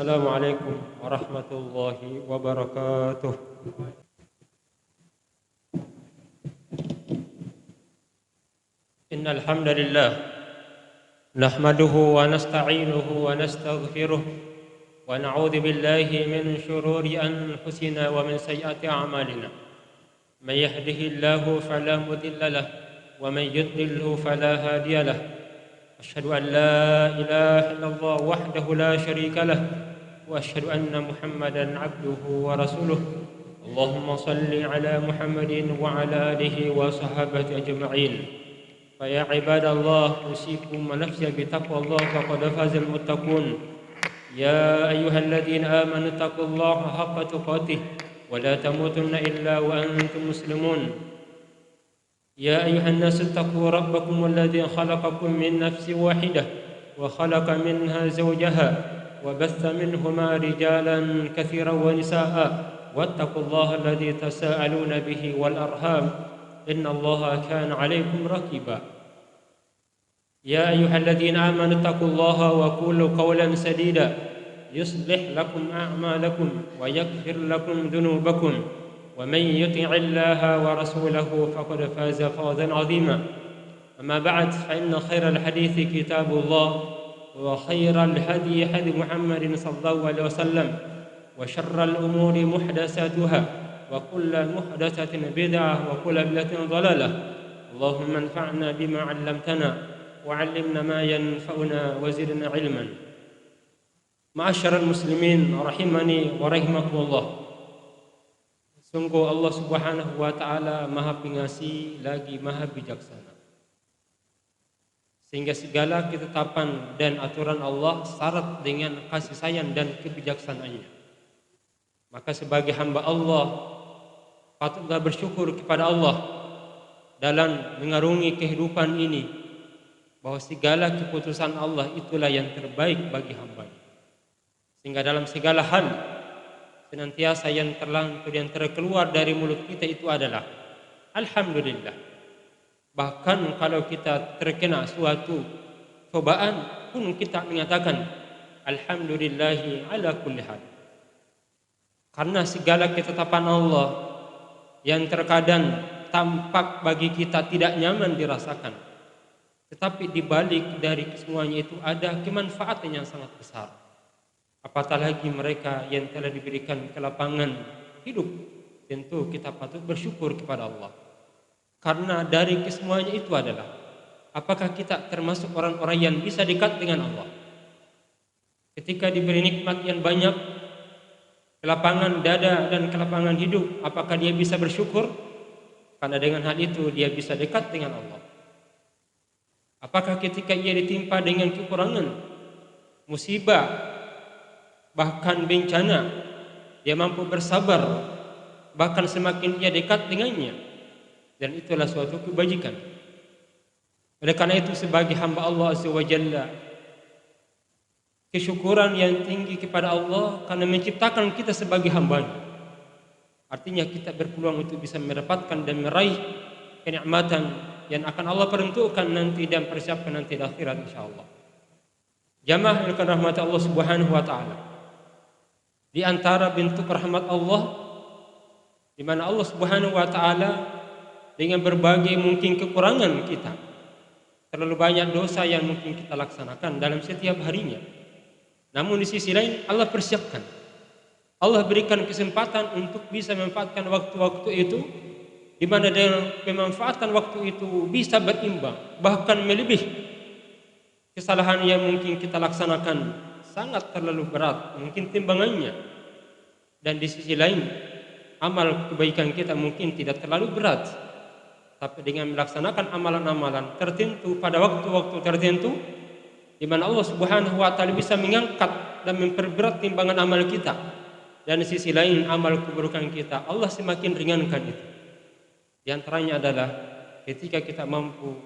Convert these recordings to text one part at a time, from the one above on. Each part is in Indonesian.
السلام عليكم ورحمة الله وبركاته. إن الحمد لله نحمده ونستعينه ونستغفره ونعوذ بالله من شرور أنفسنا ومن سيئات أعمالنا. من يهده الله فلا مضل له ومن يضلله فلا هادي له. أشهد أن لا إله إلا الله وحده لا شريك له وأشهد أن محمدا عبده ورسوله. اللهم صل على محمد وعلى آله وصحبه أجمعين. فيا عباد الله أوصيكم ونفسي بتقوى الله فقد فاز المتقون. يا أيها الذين آمنوا اتقوا الله حق تقاته ولا تموتن إلا وأنتم مسلمون. يا أيها الناس اتقوا ربكم الذي خلقكم من نفس واحدة وخلق منها زوجها وبث منهما رجالا كثيرا ونساء واتقوا الله الذي تساءلون به والأرحام إن الله كان عليكم رقيبا. يا أيها الذين آمنوا اتقوا الله وقولوا قولا سديدا يصلح لكم أعمالكم ويغفر لكم ذنوبكم ومن يطع الله ورسوله فقد فاز فوزا عظيما. أما بعد فإن خير الحديث كتاب الله وخير الهدي هدي محمد صلى الله عليه وسلم وشر الأمور محدثاتها وكل محدثة بدعة وكل بدعة ضلالة. اللهم انفعنا بما علمتنا وعلمنا ما ينفعنا وزدنا علما. Ma'asyiral muslimin rahimani wa rahimakumullah. Sungguh Allah Subhanahu wa taala Maha Pengasih lagi Maha Bijaksana. Sehingga segala ketetapan dan aturan Allah syarat dengan kasih sayang dan kebijaksanaannya. Maka sebagai hamba Allah patutlah bersyukur kepada Allah dalam mengarungi kehidupan ini, bahwa segala keputusan Allah itulah yang terbaik bagi hamba-Nya. Sehingga dalam segala hal senantiasa yang terkeluar dari mulut kita itu adalah alhamdulillah. Bahkan kalau kita terkena suatu cobaan pun kita menyatakan alhamdulillahi ala kulli hal. Karena segala ketetapan Allah yang terkadang tampak bagi kita tidak nyaman dirasakan, tetapi di balik dari semuanya itu ada kemanfaatan yang sangat besar. Apatah lagi mereka yang telah diberikan kelapangan hidup, tentu kita patut bersyukur kepada Allah. Karena dari kesemuanya itu adalah, apakah kita termasuk orang-orang yang bisa dekat dengan Allah? Ketika diberi nikmat yang banyak, kelapangan dada dan kelapangan hidup, apakah dia bisa bersyukur? Karena dengan hal itu dia bisa dekat dengan Allah. Apakah ketika ia ditimpa dengan kekurangan, musibah, bahkan bencana, dia mampu bersabar, bahkan semakin ia dekat dengannya, dan itulah suatu kebajikan. Oleh karena itu sebagai hamba Allah Azza wa Jalla, kesyukuran yang tinggi kepada Allah karena menciptakan kita sebagai hamba-Nya. Artinya kita berpeluang untuk bisa mendapatkan dan meraih kenikmatan yang akan Allah peruntukkan nanti dan persiapkan nanti di akhirat insyaallah. Jamaah yang dirahmati Allah Subhanahu wa taala, di antara bentuk rahmat Allah, di mana Allah Subhanahu wa taala dengan berbagai mungkin kekurangan kita, terlalu banyak dosa yang mungkin kita laksanakan dalam setiap harinya. Namun di sisi lain Allah persiapkan, Allah berikan kesempatan untuk bisa memanfaatkan waktu-waktu itu, di mana dengan memanfaatkan waktu itu bisa berimbang, bahkan melebihi kesalahan yang mungkin kita laksanakan sangat terlalu berat mungkin timbangannya. Dan di sisi lain amal kebaikan kita mungkin tidak terlalu berat, tapi dengan melaksanakan amalan-amalan tertentu pada waktu-waktu tertentu, di mana Allah Subhanahu wa taala bisa mengangkat dan memperberat timbangan amal kita, dan di sisi lain amal keburukan kita Allah semakin ringankan itu. Di antaranya adalah ketika kita mampu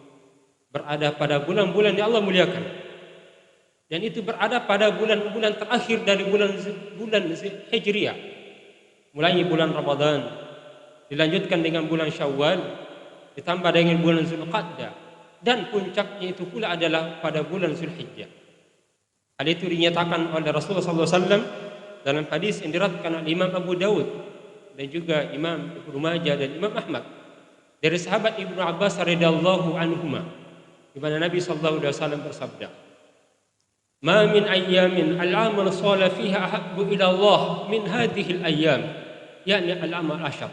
berada pada bulan-bulan yang Allah muliakan, dan itu berada pada bulan-bulan terakhir dari bulan Hijriah, mulai bulan Ramadan, dilanjutkan dengan bulan Syawal, ditambah dengan bulan Zulqa'dah, dan puncaknya itu pula adalah pada bulan Zulhijjah. Hal itu dinyatakan oleh Rasulullah SAW dalam hadis yang diriwayatkan oleh Imam Abu Dawud dan juga Imam Ibnu Majah dan Imam Ahmad dari sahabat Ibnu Abbas radhiyallahu anhuma, di mana Nabi sallallahu alaihi wasallam bersabda, "Ma min ayyamin al-amal shalih fiha ahabbu ila Allah min hadhihi al-ayyam," yakni al-amal ashar.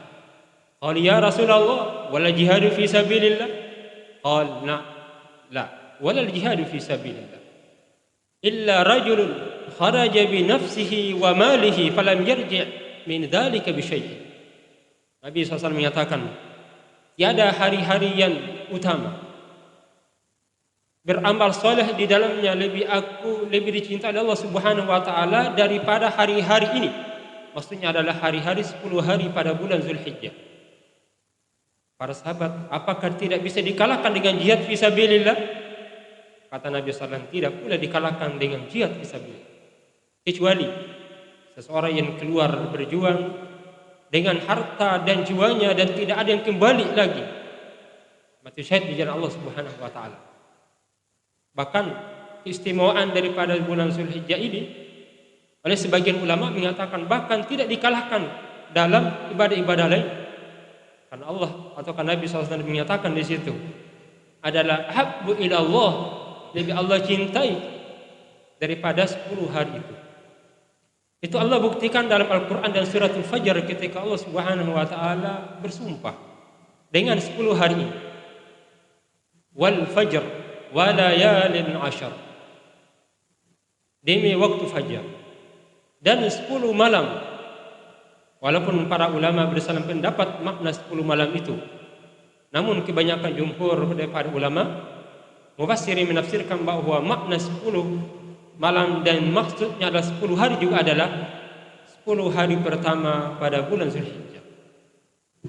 Qala ya Rasulullah, wala jihadu fi sabilillah? Qala la, wala al-jihadu fi sabilillah. Illa rajulun kharaja bi nafsihi wa malihi falam yarji' min dhalika bi syai'in. Nabi SAW menyatakan, tiada hari-hari yang utama beramal soleh di dalamnya lebih dicintai oleh Allah Subhanahu wa taala daripada hari-hari ini. Maksudnya adalah hari-hari 10 hari pada bulan Zulhijjah. Para sahabat, apakah tidak bisa dikalahkan dengan jihad fisabilillah? Kata Nabi SAW, tidak pula dikalahkan dengan jihad fisabilillah, kecuali seseorang yang keluar berjuang dengan harta dan jiwanya dan tidak ada yang kembali lagi mati syahid di jalan Allah Subhanahu wa taala. Bahkan keistimewaan daripada bulan Zulhijjah ini oleh sebagian ulama menyatakan bahkan tidak dikalahkan dalam ibadah-ibadah lain. Karena Allah atau Nabi SAW menyatakan di situ adalah habbu ilallah, lebih Allah cintai daripada 10 hari itu. Itu Allah buktikan dalam Al-Quran dan surat Al-Fajr ketika Allah Subhanahu wa taala bersumpah dengan 10 hari ini. Wal fajr wa layalin ashar, demi waktu fajar dan 10 malam. Walaupun para ulama bersalam pendapat makna 10 malam itu, namun kebanyakan jumhur daripada ulama mufassirin menafsirkan bahwa makna 10 malam dan maksudnya adalah 10 hari juga adalah 10 hari pertama pada bulan Zulhijjah.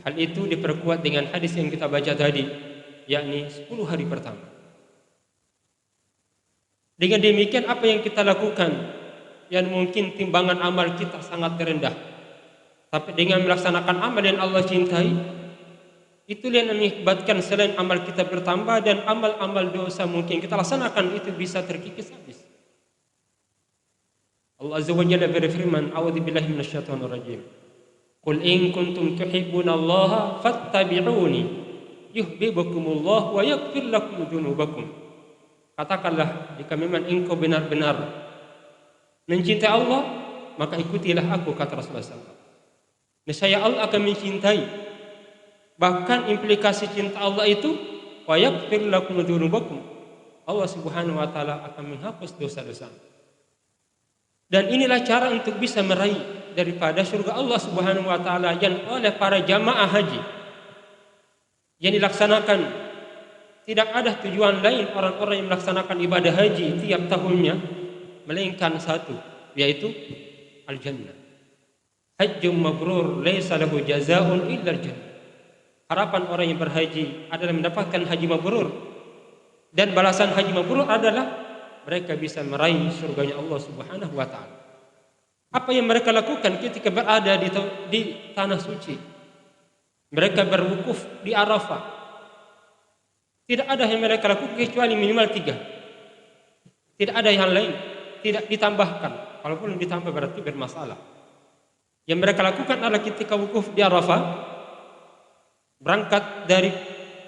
Hal itu diperkuat dengan hadis yang kita baca tadi, yakni 10 hari pertama. Dengan demikian apa yang kita lakukan yang mungkin timbangan amal kita sangat rendah, tapi dengan melaksanakan amal yang Allah cintai, itu yang mengakibatkan selain amal kita bertambah dan amal-amal dosa mungkin kita laksanakan itu bisa terkikis habis. Allah Azza wa Jalla berfirman, "A'udzu billahi minasyaitonir rajim. Qul in kuntum tuhibbunallaha fattabi'uni yuhibbukumullah wa yaghfir lakum dzunubakum." Katakanlah, jika memang engkau benar-benar mencintai Allah, maka ikutilah aku, kata Rasulullah SAW. Nescaya Allah akan mencintai. Bahkan implikasi cinta Allah itu wa yaghfir lakum dzunubakum. Allah Subhanahu wa taala akan menghapus dosa-dosa. Dan inilah cara untuk bisa meraih daripada surga Allah Subhanahu wa taala yang oleh para jamaah haji yang dilaksanakan. Tidak ada tujuan lain orang-orang yang melaksanakan ibadah haji tiap tahunnya melainkan satu, yaitu al-jannah. Hajjum mabrur laisa lahu jazaa'un illa al-jannah. Harapan orang yang berhaji adalah mendapatkan haji mabrur, dan balasan haji mabrur adalah mereka bisa meraih surganya Allah Subhanahu wa taala. Apa yang mereka lakukan ketika berada di tanah suci? Mereka berwukuf di Arafah. Tidak ada yang mereka lakukan kecuali minimal 3. Tidak ada yang lain, tidak ditambahkan. Kalaupun ditambah berarti bermasalah. Yang mereka lakukan adalah ketika wukuf di Arafah, berangkat dari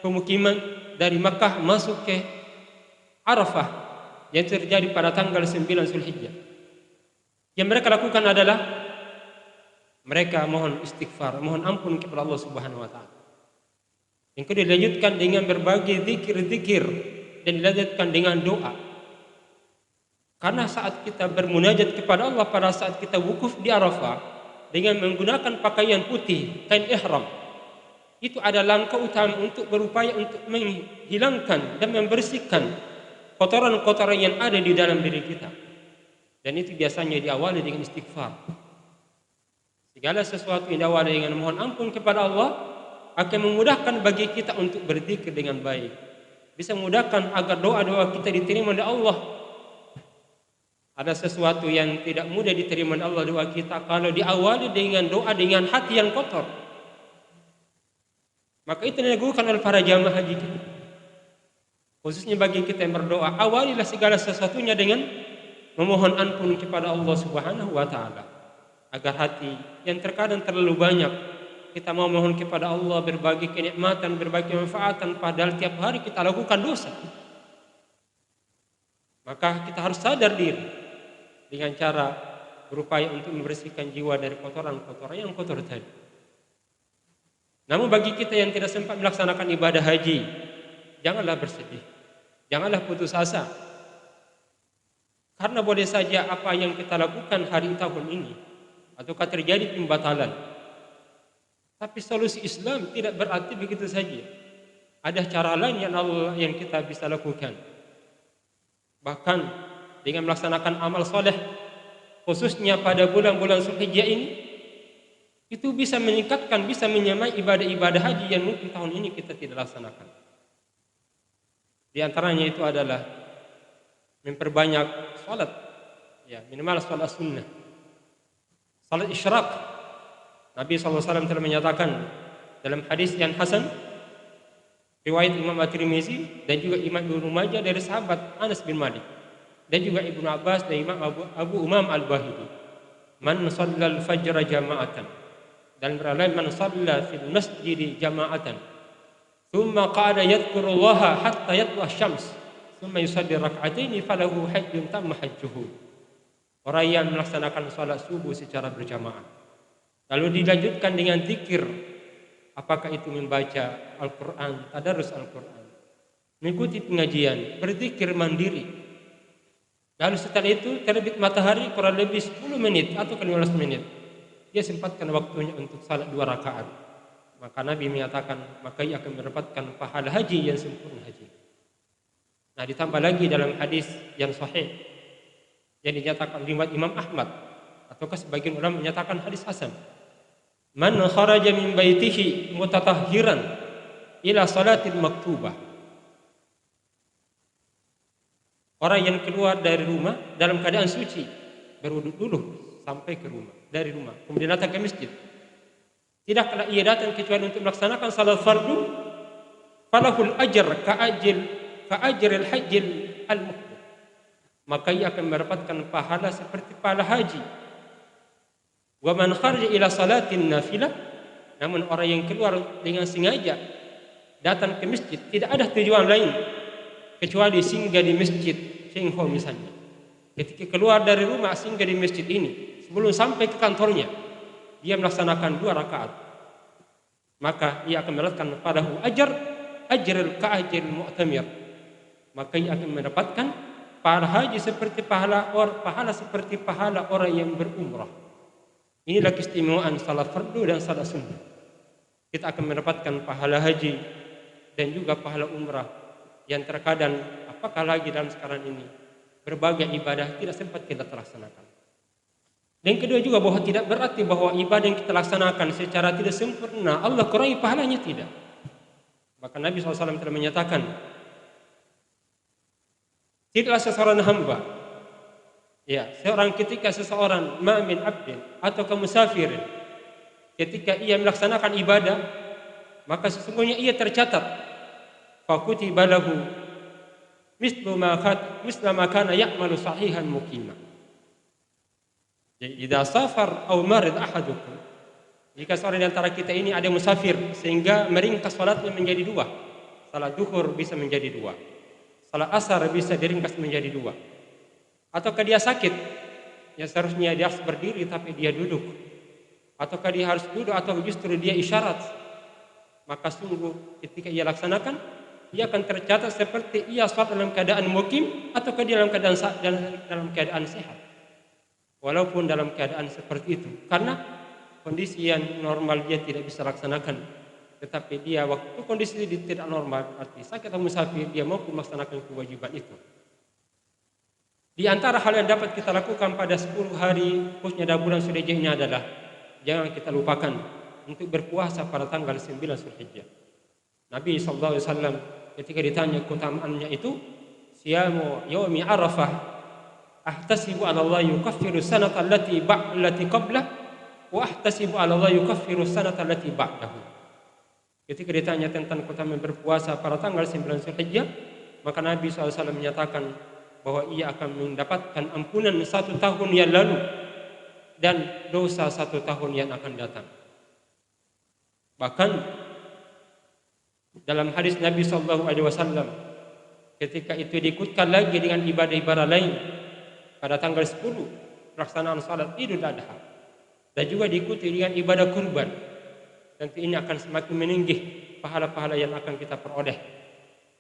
pemukiman dari Makkah masuk ke Arafah yang terjadi pada tanggal 9 Zulhijjah. Yang mereka lakukan adalah mereka mohon istighfar, mohon ampun kepada Allah Subhanahu wa taala. Yang kedua dilanjutkan dengan berbagai zikir-zikir dan dilanjutkan dengan doa. Karena saat kita bermunajat kepada Allah pada saat kita wukuf di Arafah dengan menggunakan pakaian putih, kain ihram, itu adalah langkah utama untuk berupaya untuk menghilangkan dan membersihkan kotoran-kotoran yang ada di dalam diri kita. Dan itu biasanya diawali dengan istighfar. Segala sesuatu yang diawali dengan mohon ampun kepada Allah akan memudahkan bagi kita untuk berzikir dengan baik. Bisa memudahkan agar doa-doa kita diterima oleh Allah. Ada sesuatu yang tidak mudah diterima oleh Allah doa kita kalau diawali dengan doa dengan hati yang kotor. Maka itu dilakukan oleh para jamaah haji kita. Khususnya bagi kita yang berdoa, awalilah segala sesuatunya dengan memohon ampun kepada Allah Subhanahu wa taala. Agar hati yang terkadang terlalu banyak kita mau mohon kepada Allah berbagi kenikmatan, berbagi manfaatan, padahal tiap hari kita lakukan dosa. Maka kita harus sadar diri dengan cara berupaya untuk membersihkan jiwa dari kotoran-kotoran yang kotor tadi. Namun bagi kita yang tidak sempat melaksanakan ibadah haji, janganlah bersedih, janganlah putus asa. Karena boleh saja apa yang kita lakukan hari tahun ini ataukah terjadi pembatalan. Tapi solusi Islam tidak berarti begitu saja. Ada cara lain yang kita bisa lakukan. Bahkan dengan melaksanakan amal soleh, khususnya pada bulan-bulan Zulhijjah ini, itu bisa meningkatkan, bisa menyamai ibadah-ibadah haji yang mungkin tahun ini kita tidak laksanakan. Di antaranya itu adalah memperbanyak salat, ya minimal salat sunnah, salat isyraq. Nabi SAW telah menyatakan dalam hadis yang hasan riwayat Imam At-Tirmizi dan juga Imam Ibnu Majah dari sahabat Anas bin Malik dan juga Ibnu Abbas dan Imam Abu Umam Al-Bahili, man shallal fajr jama'atan, dan berlain man shalla fil masjid jama'atan thumma qala yadhkurullaha hatta yatlu asy-syams thumma yusalli rak'ataini falahu hajjun tamma hajjuhu. Orang yang melaksanakan salat subuh secara berjamaah lalu dilanjutkan dengan zikir, apakah itu membaca Al-Quran, tadarus Al-Quran, mengikuti pengajian, berzikir mandiri. Lalu setelah itu terbit matahari kurang lebih 10 menit atau 15 menit, dia sempatkan waktunya untuk salat 2 rakaat. Maka Nabi menyatakan, maka ia akan mendapatkan pahala haji yang sempurna haji. Nah, ditambah lagi dalam hadis yang sahih yang dinyatakan riwayat Imam Ahmad, ataukah sebagian ulama menyatakan hadis hasan. Man kharaja min baitihi mutatahhiran ila salatil maktubah. Orang yang keluar dari rumah dalam keadaan suci, berwudu dulu sampai ke rumah, dari rumah, kemudian datang ke masjid. Tidaklah ia datang kecuali untuk melaksanakan salat fardu, falahul ajr ka ajril hajjil al-muqbil. Maka ia akan mendapatkan pahala seperti pahala haji. Wa man kharaja ila salatin nafilah, namun orang yang keluar dengan sengaja datang ke masjid tidak ada tujuan lain kecuali singgah di masjid Syengho misalnya. Ketika keluar dari rumah singgah di masjid ini, sebelum sampai ke kantornya dia melaksanakan 2 rakaat, maka ia akan mendapatkan padahu ajrul ka'ajril mu'tamir. Maka ia akan mendapatkan pahala haji seperti pahala seperti pahala orang yang berumrah. Inilah keistimewaan salat fardu dan salat sunnah. Kita akan mendapatkan pahala haji dan juga pahala umrah yang terkadang apakah lagi dalam sekarang ini berbagai ibadah tidak sempat kita laksanakan. Dan kedua juga bahwa tidak berarti bahwa ibadah yang kita laksanakan secara tidak sempurna Allah kurangi pahalanya, tidak. Bahkan Nabi SAW telah menyatakan, tidaklah seseorang hamba, ketika seseorang ma'min abdin atau musafir, ketika ia melaksanakan ibadah, maka sesungguhnya ia tercatat fakutiba lahu mislu ma kana ya'malu sahihan muqima. Jadi idza safar aw marid ahadukum, jika seorang di antara kita ini ada musafir sehingga meringkas salatnya menjadi 2, salat duhur bisa menjadi 2, salat asar bisa diringkas menjadi 2. Ataukah dia sakit, ya seharusnya dia harus berdiri tapi dia duduk, ataukah dia harus duduk atau justru dia isyarat, maka sungguh ketika ia laksanakan ia akan tercatat seperti ia salat dalam keadaan mukim ataukah dia dalam keadaan sehat. Walaupun dalam keadaan seperti itu, karena kondisi yang normal dia tidak bisa laksanakan, tetapi dia waktu kondisi dia tidak normal, arti sakit atau musafir, dia mampu melaksanakan kewajiban itu. Di antara hal yang dapat kita lakukan pada 10 hari khususnya dalam bulan Zulhijjah ini adalah jangan kita lupakan untuk berpuasa pada tanggal 9 Zulhijjah. Nabi SAW ketika ditanya keutamaannya itu, siyamu yaumi Arafah ahtasibu 'ala Allah yukaffiru sanata allati qablah wa ahtasibu 'ala Allah yukaffiru sanata allati ba'dahu. Ketika ditanya tentang keutamaan berpuasa pada tanggal 9 Zulhijjah, maka Nabi SAW menyatakan, bahwa ia akan mendapatkan ampunan 1 tahun yang lalu dan dosa 1 tahun yang akan datang. Bahkan dalam hadis Nabi SAW, ketika itu diikutkan lagi dengan ibadah-ibadah lain pada tanggal 10 pelaksanaan salat Idul Adha, dan juga diikuti dengan ibadah kurban, tentu ini akan semakin meninggi pahala-pahala yang akan kita peroleh.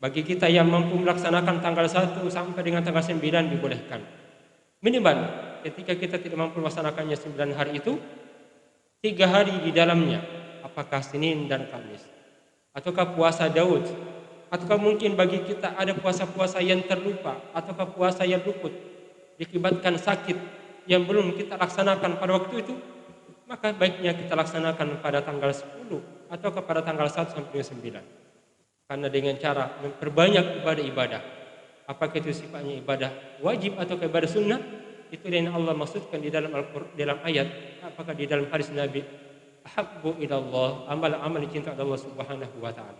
Bagi kita yang mampu melaksanakan tanggal 1 sampai dengan tanggal 9 dibolehkan. Minimal ketika kita tidak mampu melaksanakannya 9 hari itu, 3 hari di dalamnya, apakah Senin dan Kamis, ataukah puasa Daud, ataukah mungkin bagi kita ada puasa-puasa yang terlupa, ataukah puasa yang luput dikibatkan sakit yang belum kita laksanakan pada waktu itu, maka baiknya kita laksanakan pada tanggal 10 atau pada tanggal 1 sampai 9. Karena dengan cara memperbanyak ibadah-ibadah, apakah itu sifatnya ibadah wajib atau ibadah sunnah, itu yang Allah maksudkan di dalam Al-Qur'an, dalam ayat, apakah di dalam hadis Nabi, ahabbu ilallah, amal-amal cinta Allah Subhanahu wa taala.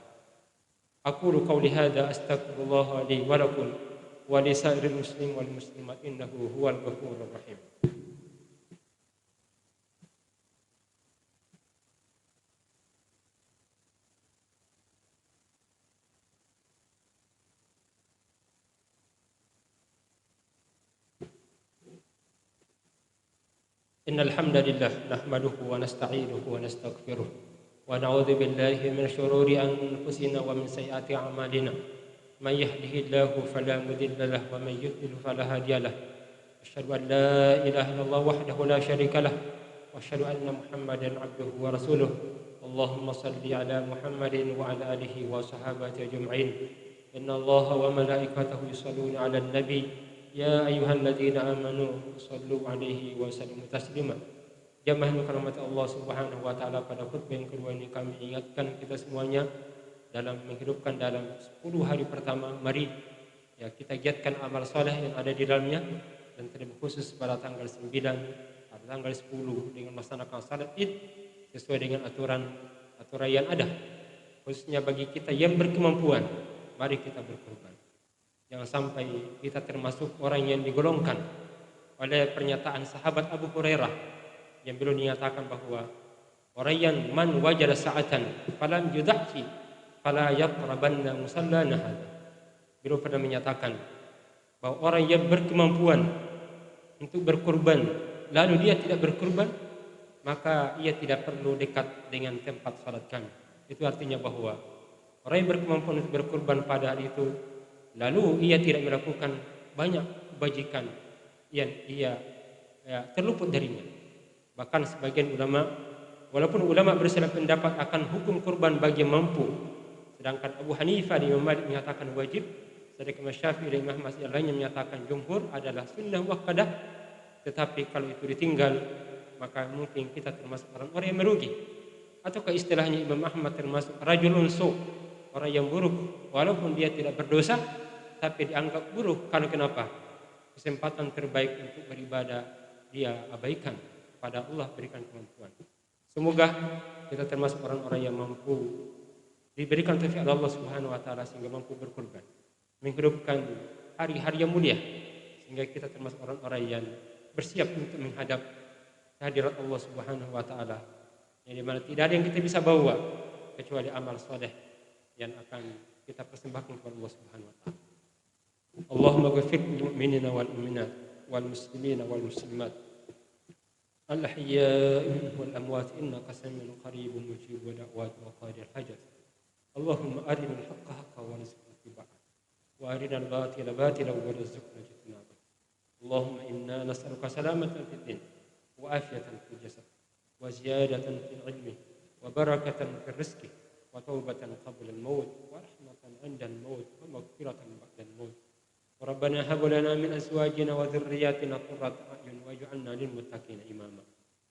Aqulu qawli hadza astaghfirullah li wa lakum wa li sa'iril muslimin wal muslimat innahu huwal ghafurur rahim. إن الحمد لله نحمده ونستعينه ونستغفره ونعوذ بالله من شرور أنفسنا ومن سيئات أعمالنا من يهده الله فلا مضل له ومن يضلل فلا هادي له أشهد أن لا إله إلا الله وحده لا شريك له وأشهد أن محمدا عبده ورسوله اللهم صل على محمد وعلى آله وصحابته أجمعين إن الله وملائكته يصلون على النبي Ya ayyuhalladzina amanu sallu alaihi wa sallimu taslima. Jamaah rahmat Allah Subhanahu wa taala, pada khutbah yang kedua ini kami ingatkan kita semuanya dalam menghidupkan dalam 10 hari pertama, mari ya kita giatkan amal saleh yang ada di dalamnya, dan terlebih khusus pada tanggal 9 atau tanggal 10 dengan melaksanakan salat Id sesuai dengan aturan yang ada. Khususnya bagi kita yang berkemampuan, mari kita berkorban. Jangan sampai kita termasuk orang yang digolongkan oleh pernyataan sahabat Abu Hurairah yang beliau menyatakan bahwa orang yang man wajada sa'atan falam yudhhi fala yaqrabanna musallana hadza. Beliau pernah menyatakan bahwa orang yang berkemampuan untuk berkurban lalu dia tidak berkurban, maka ia tidak perlu dekat dengan tempat salat kami. Itu artinya bahwa orang yang berkemampuan untuk berkurban pada hari itu lalu ia tidak melakukan banyak kebajikan yang ia terluput darinya. Bahkan sebagian ulama, walaupun ulama berselisih pendapat akan hukum kurban bagi yang mampu, sedangkan Abu Hanifah dan Imam Malik menyatakan wajib, sedangkan Imam Syafi'i dan Imam Ahmad yang lainnya menyatakan jumhur adalah sunnah muakkadah. Tetapi kalau itu ditinggal, maka mungkin kita termasuk orang-orang yang merugi. Ataukah istilahnya Imam Ahmad termasuk rajulun su', orang yang buruk, walaupun dia tidak berdosa, tapi dianggap buruk. Karena kenapa? Kesempatan terbaik untuk beribadah dia abaikan. Pada Allah berikan kemampuan. Semoga kita termasuk orang-orang yang mampu diberikan taufik Allah Subhanahu wa taala sehingga mampu berkorban, menghidupkan hari-hari yang mulia, sehingga kita termasuk orang-orang yang bersiap untuk menghadap kehadirat Allah Subhanahu wa taala, yang dimana tidak ada yang kita bisa bawa kecuali amal soleh yang akan kita persembahkan kepada Allah Subhanahu wa taala. Allahumma ghfir lil mu'minina wal mu'minat wal muslimina wal muslimat al ahya'i minhum wal amwat innaka samii'un qariibun mujibud da'wat wa qadil hajat. Allahumma arina al haqqa haqqan warzuqna ittiba'ah wa arina al batila batilan warzuqna ijtinabah. Allahumma inna nas'aluka salamatan fid din wa afiyatan fil jasad wa ziyadatan fil ilmi wa barakatan fil rizqi wa taubatan qabla al-maut wa rahmatan 'inda al-maut wa maghfiratan ba'da al-maut. Rabbana hab lana min azwajina wa dhurriyyatina qurrata a'yun waj'alna lil muttaqina imama.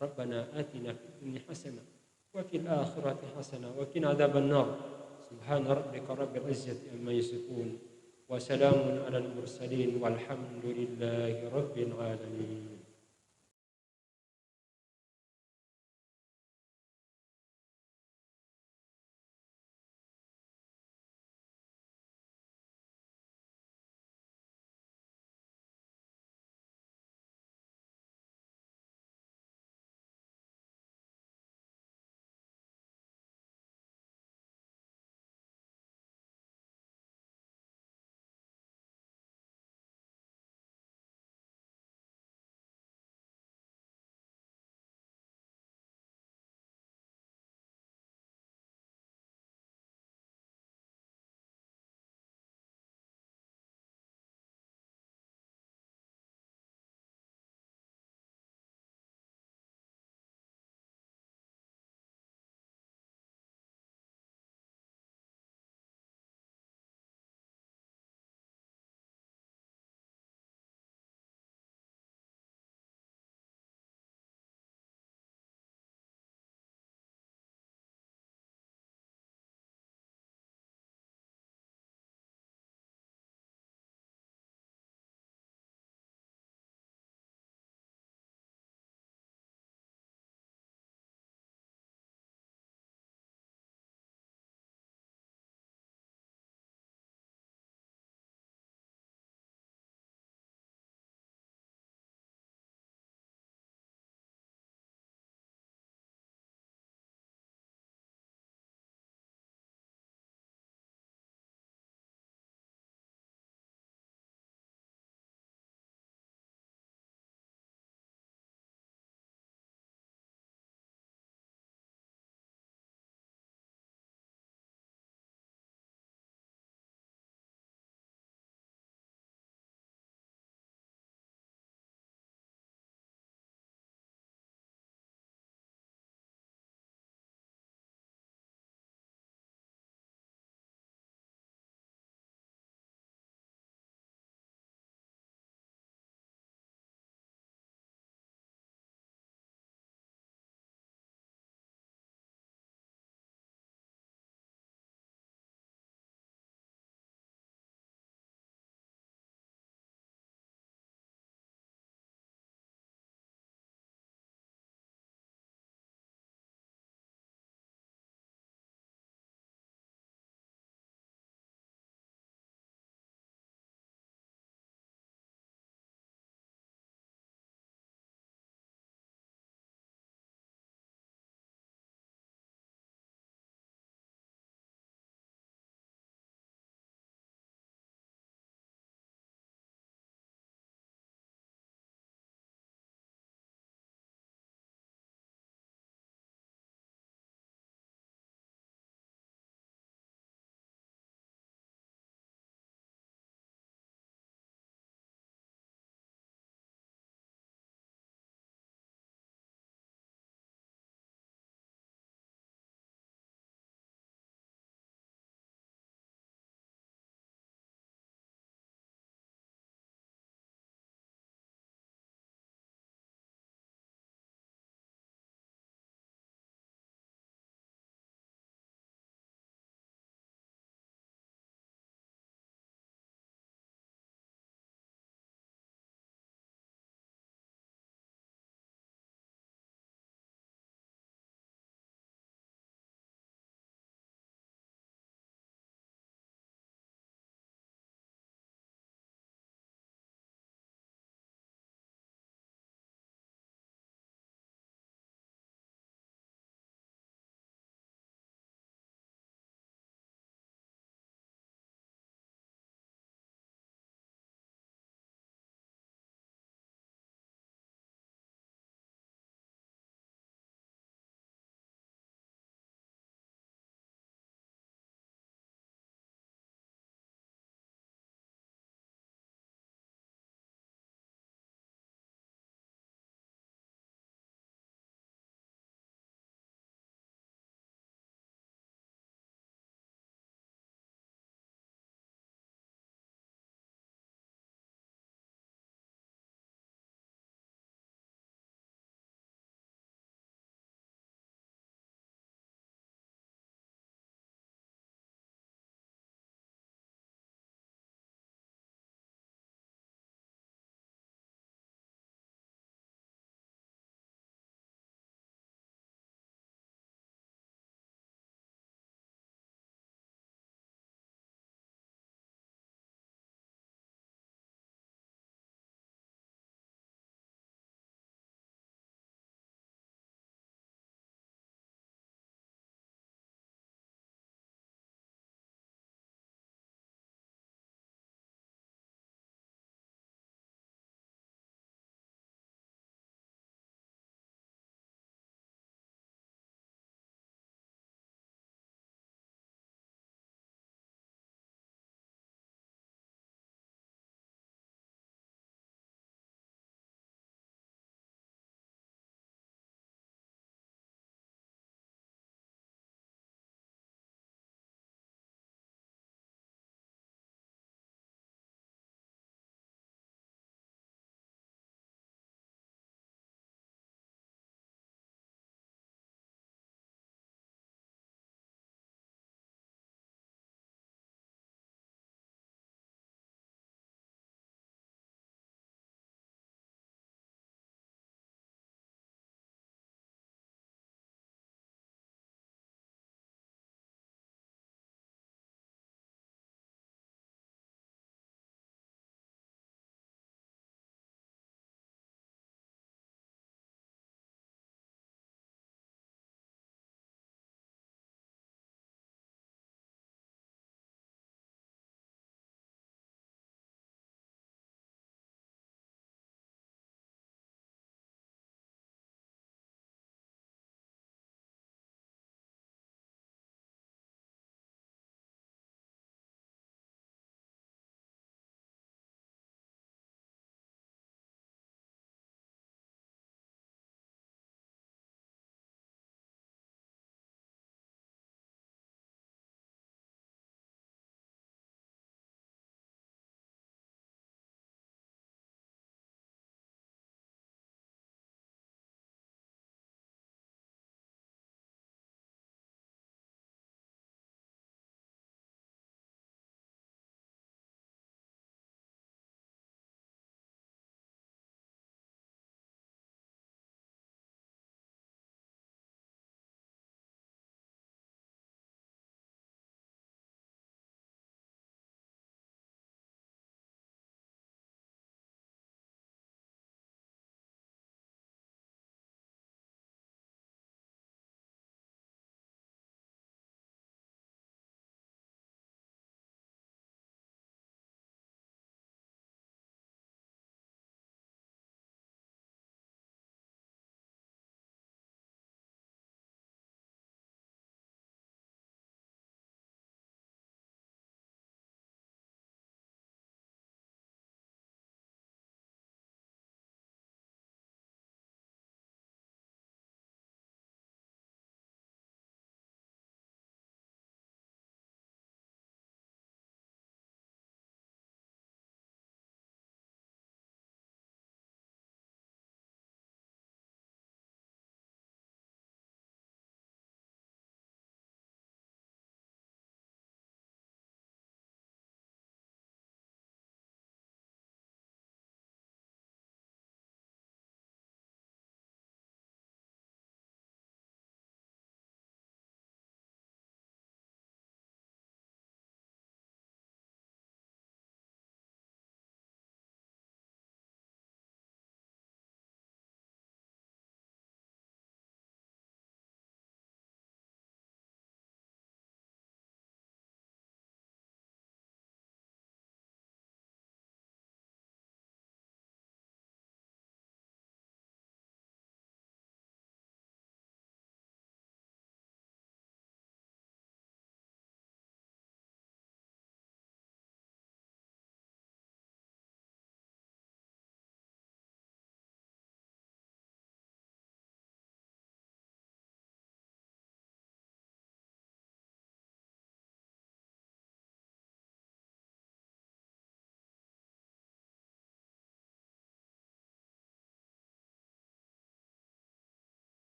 Rabbana atina fid dunya hasanah wa fil akhirati hasanah wa qina adzaban nar. Subhana rabbika rabbil izzati amma yasifun wa salamun 'alal mursalin walhamdulillahi rabbil alamin.